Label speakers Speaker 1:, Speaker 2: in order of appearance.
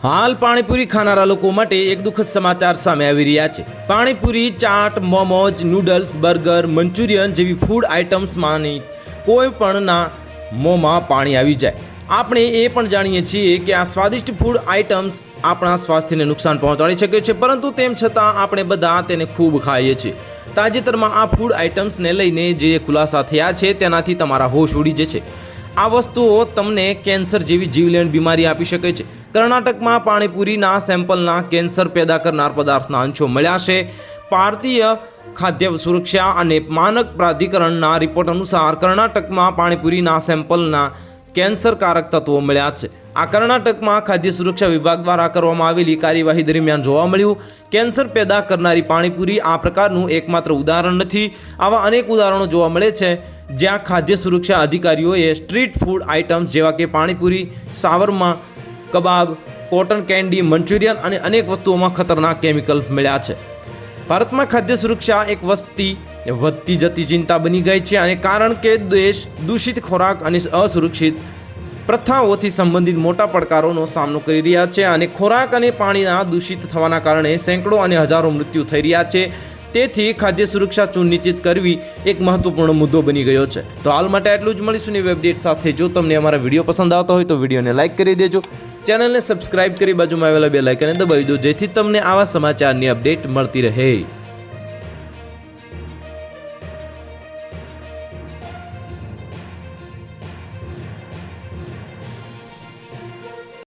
Speaker 1: હાલ પાણીપુરી ખાનારા લોકો માટે એક દુઃખદ સમાચાર સામે આવી રહ્યા છે। Panipuri, chaat, momos, noodles, burger, Manchurian જેવી ફૂડ આઇટમ્સમાંની કોઈ પણના મોંમાં પાણી આવી જાય। આપણે એ પણ જાણીએ છીએ કે આ સ્વાદિષ્ટ ફૂડ આઇટમ્સ આપણા સ્વાસ્થ્યને નુકસાન પહોંચાડી શકે છે, પરંતુ તેમ છતાં આપણે બધા તેને ખૂબ ખાઈએ છીએ। તાજેતરમાં આ ફૂડ આઇટમ્સને લઈને જે ખુલાસા થયા છે તેનાથી તમારા હોશ ઉડી જશે। આ વસ્તુઓ તમને કેન્સર જેવી જીવલેણ બીમારી આપી શકે છે। કર્ણાટકમાં પાણીપુરીના સેમ્પલના કેન્સર પેદા કરનાર પદાર્થના અંશો મળ્યા છે। ભારતીય ખાદ્ય સુરક્ષા અને માનક પ્રાધિકરણના રિપોર્ટ અનુસાર કર્ણાટકમાં પાણીપુરીના સેમ્પલના કેન્સરકારક તત્વો મળ્યા છે। આ કર્ણાટકમાં ખાદ્ય સુરક્ષા વિભાગ દ્વારા કરવામાં આવેલી કાર્યવાહી દરમિયાન જોવા મળ્યું। કેન્સર પેદા કરનારી પાણીપુરી આ પ્રકારનું એકમાત્ર ઉદાહરણ નથી। આવા અનેક ઉદાહરણો જોવા મળે છે જ્યાં ખાદ્ય સુરક્ષા અધિકારીઓએ સ્ટ્રીટ ફૂડ આઇટમ્સ જેવા કે પાણીપુરી, શાવર્મા, કબાબ, કોટન કેન્ડી, મંચુરિયન અને અનેક વસ્તુઓમાં ખતરનાક કેમિકલ મળ્યા છે। ભારતમાં ખાદ્ય સુરક્ષા એક વધતી જતી ચિંતા બની ગઈ છે, અને કારણ કે દેશ દૂષિત ખોરાક અને અસુરક્ષિત પ્રથાઓથી સંબંધિત મોટા પડકારોનો સામનો કરી રહ્યા છે, અને ખોરાક અને પાણીના દૂષિત થવાના કારણે સેંકડો અને હજારો મૃત્યુ થઈ રહ્યા છે। તેથી ખાદ્ય સુરક્ષા સુનિશ્ચિત કરવી એક મહત્વપૂર્ણ મુદ્દો બની ગયો છે। તો હાલ માટે આટલું જ, મળીશું નવી અપડેટ સાથે। જો તમને અમારા વિડીયો પસંદ આવતો હોય તો વિડીયોને લાઇક કરી દેજો, ચેનલને સબસ્ક્રાઇબ કરી બાજુમાં આવેલા બેલ આઇકનને દબાવી દો, જેથી તમને આવા સમાચારની અપડેટ મળતી રહે।